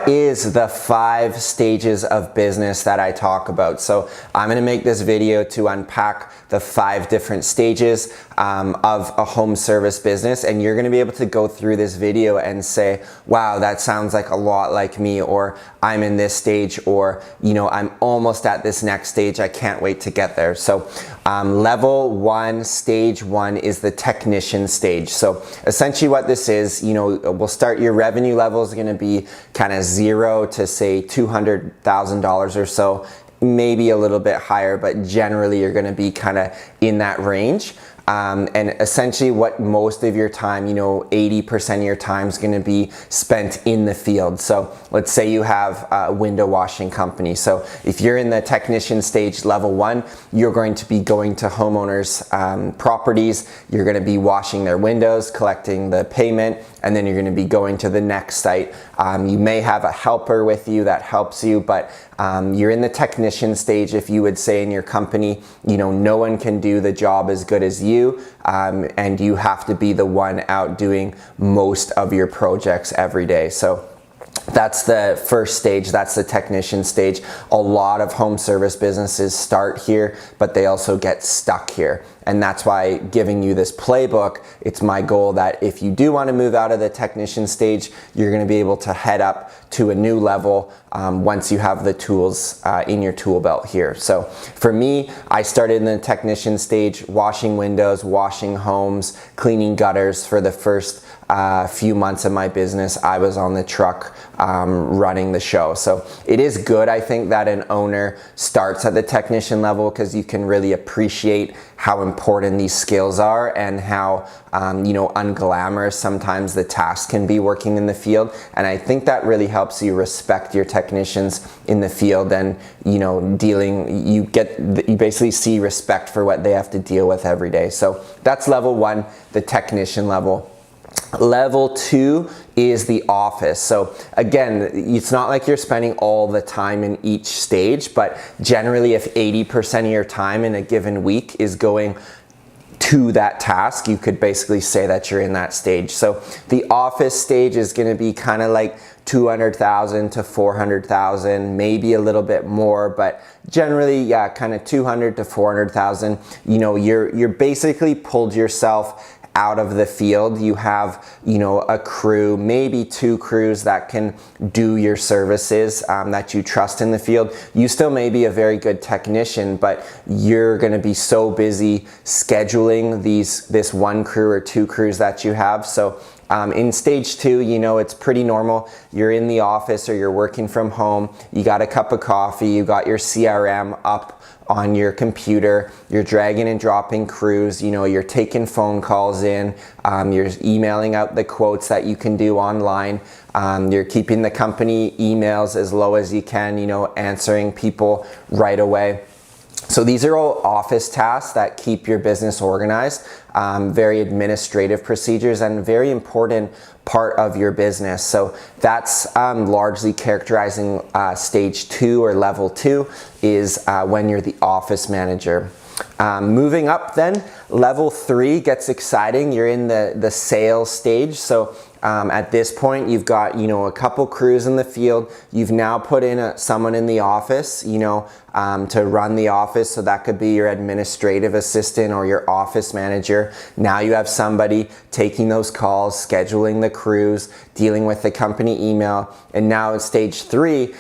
what is the 5 stages of business that I talk about? So I'm gonna make this video to unpack the 5 different stages of a home service business, and you're gonna be able to go through this video and say, wow, that sounds like a lot like me, or I'm in this stage, or I'm almost at this next stage, I can't wait to get there. So level 1, stage 1 is the technician stage. So essentially what this is, we'll start, your revenue level is gonna be kind of 0 to say $200,000 or so, maybe a little bit higher, but generally you're gonna be kind of in that range. And essentially what most of your time, 80% of your time is gonna be spent in the field. So let's say you have a window washing company. So if you're in the technician stage, level 1, you're going to be going to homeowners' properties, you're gonna be washing their windows, collecting the payment, and then you're gonna be going to the next site. You may have a helper with you that helps you, but you're in the technician stage, if you would say, in your company. No one can do the job as good as you, and you have to be the one out doing most of your projects every day. So that's the first stage, that's the technician stage. A lot of home service businesses start here, but they also get stuck here. And that's why giving you this playbook, it's my goal that if you do want to move out of the technician stage, you're going to be able to head up to a new level once you have the tools in your tool belt here. So for me, I started in the technician stage, washing windows, washing homes, cleaning gutters for the first few months of my business. I was on the truck running the show. So it is good, I think, that an owner starts at the technician level, because you can really appreciate how important these skills are and how unglamorous sometimes the task can be working in the field. And I think that really helps you respect your technicians in the field, and you basically see respect for what they have to deal with every day. So that's level 1, the technician level. Level 2 is the office. So again, it's not like you're spending all the time in each stage, but generally if 80% of your time in a given week is going to that task, you could basically say that you're in that stage. So the office stage is going to be kind of like 200,000 to 400,000, maybe a little bit more, but generally, yeah, kind of 200 to 400,000. You're basically pulled yourself out of the field. You have, a crew, maybe 2 crews that can do your services that you trust in the field. You still may be a very good technician, but you're gonna be so busy scheduling this 1 crew or 2 crews that you have. So in stage 2, it's pretty normal. You're in the office or you're working from home, you got a cup of coffee, you got your CRM up on your computer, you're dragging and dropping crews, you're taking phone calls in, you're emailing out the quotes that you can do online, you're keeping the company emails as low as you can, answering people right away. So these are all office tasks that keep your business organized, very administrative procedures, and very important part of your business. So that's largely characterizing stage 2 or level 2 is when you're the office manager. Moving up then, level 3 gets exciting. You're in the sales stage. So at this point, you've got, a couple crews in the field. You've now put in someone in the office, to run the office. So that could be your administrative assistant or your office manager. Now you have somebody taking those calls, scheduling the crews, dealing with the company email. And now at stage 3,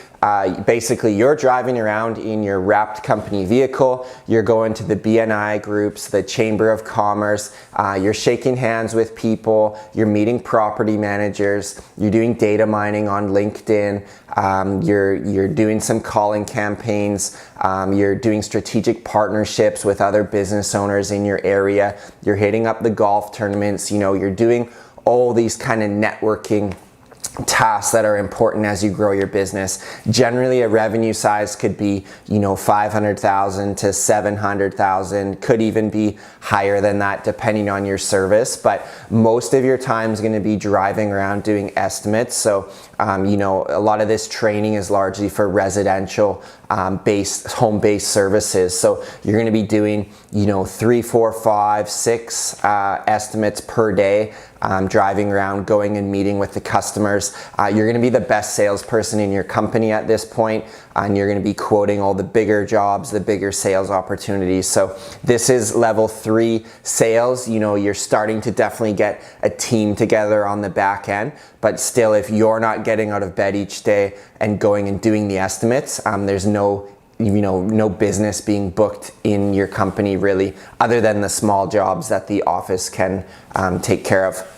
basically you're driving around in your wrapped company vehicle, you're going to the BNI groups, the Chamber of Commerce, you're shaking hands with people, you're meeting property managers, you're doing data mining on LinkedIn, you're doing some calling campaigns, you're doing strategic partnerships with other business owners in your area, you're hitting up the golf tournaments, you're doing all these kind of networking tasks that are important as you grow your business. Generally, a revenue size could be, 500,000 to 700,000, could even be higher than that depending on your service, but most of your time is going to be driving around doing estimates. So You know, a lot of this training is largely for residential home-based services. So you're going to be doing, you know, 3, 4, 5, 6 estimates per day, driving around, going and meeting with the customers. You're going to be the best salesperson in your company at this point, and you're going to be quoting all the bigger jobs, the bigger sales opportunities. So this is level 3 sales. You know, you're starting to definitely get a team together on the back end, but still, if you're not getting out of bed each day and going and doing the estimates, there's no business being booked in your company really, other than the small jobs that the office can take care of.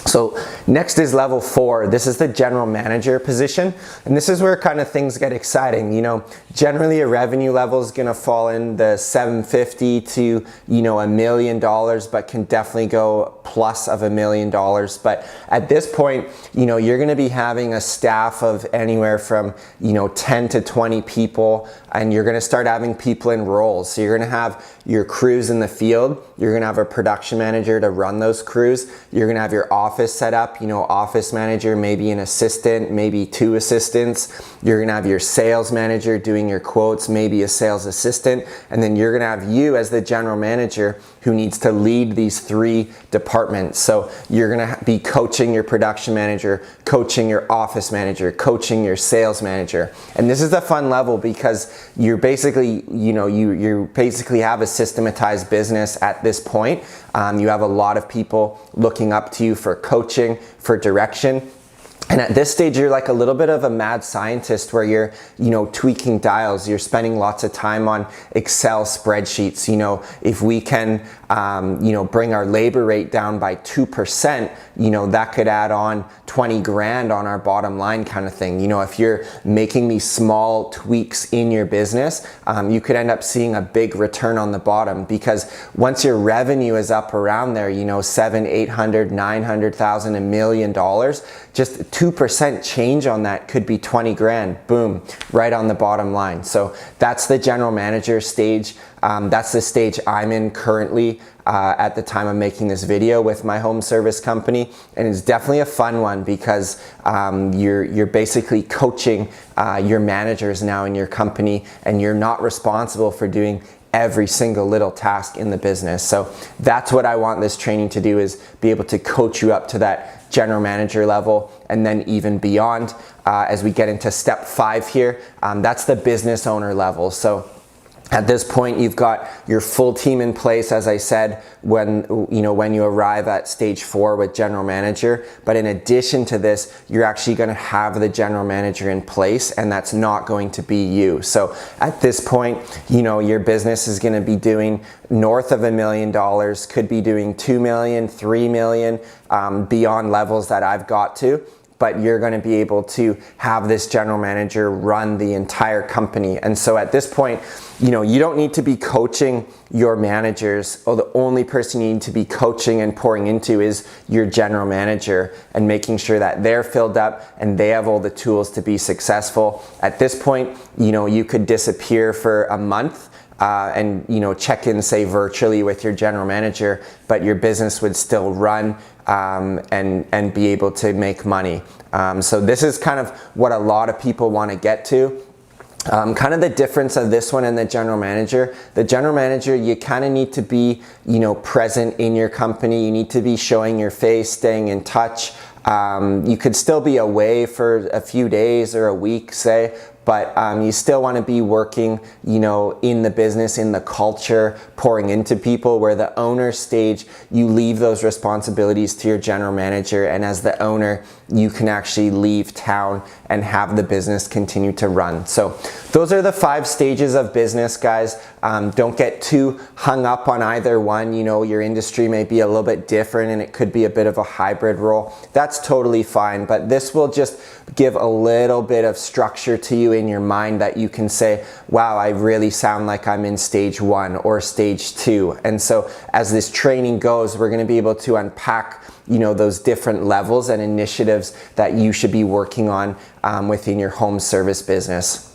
So next is level 4. This is the general manager position, and this is where kind of things get exciting. You know, generally a revenue level is going to fall in the $750 to, you know, $1 million, but can definitely go plus of $1 million. But at this point, you know, you're going to be having a staff of anywhere from, you know, 10 to 20 people, and you're going to start having people in roles. So you're going to have your crews in the field. You're going to have a production manager to run those crews. You're going to have your office set up, you know, office manager, maybe an assistant, maybe 2 assistants. You're going to have your sales manager doing your quotes, maybe a sales assistant, and then you're going to have you as the general manager who needs to lead these 3 departments. So you're going to be coaching your production manager, coaching your office manager, coaching your sales manager. And this is the fun level because you're basically, you know, you basically have a systematized business at this point. You have a lot of people looking up to you for coaching, for direction. And at this stage, you're like a little bit of a mad scientist where you're, you know, tweaking dials. You're spending lots of time on Excel spreadsheets. You know, if we can, you know, bring our labor rate down by 2%, you know, that could add on 20 grand on our bottom line kind of thing. You know, if you're making these small tweaks in your business, you could end up seeing a big return on the bottom, because once your revenue is up around there, you know, $700,000, $800,000, $900,000, $1 million, just 2% change on that could be 20 grand, boom, right on the bottom line. So that's the general manager stage. That's the stage I'm in currently at the time of making this video with my home service company, and it's definitely a fun one because you're basically coaching your managers now in your company, and you're not responsible for doing every single little task in the business. So that's what I want this training to do, is be able to coach you up to that general manager level, and then even beyond as we get into step 5 here. That's the business owner level. So at this point, you've got your full team in place, as I said, when you arrive at stage 4 with general manager. But in addition to this, you're actually going to have the general manager in place, and that's not going to be you. So at this point, you know, your business is going to be doing north of $1 million, could be doing 2 million, 3 million, beyond levels that I've got to. But you're going to be able to have this general manager run the entire company. And so at this point, you know, you don't need to be coaching your managers, or the only person you need to be coaching and pouring into is your general manager, and making sure that they're filled up and they have all the tools to be successful. At this point, you know, you could disappear for a month and, you know, check in, say, virtually with your general manager, but your business would still run and be able to make money. So this is kind of what a lot of people want to get to. Kind of the difference of this one and the general manager. The general manager, you kind of need to be, you know, present in your company. You need to be showing your face, staying in touch. You could still be away for a few days or a week, say, but you still want to be working, you know, in the business, in the culture, pouring into people. Where the owner stage, you leave those responsibilities to your general manager, and as the owner, you can actually leave town and have the business continue to run. So those are the 5 stages of business, guys. Don't get too hung up on either one. You know, your industry may be a little bit different, and it could be a bit of a hybrid role. That's totally fine, but this will just give a little bit of structure to you in your mind, that you can say, wow, I really sound like I'm in stage 1 or stage 2. And so as this training goes, we're going to be able to unpack, you know, those different levels and initiatives that you should be working on within your home service business.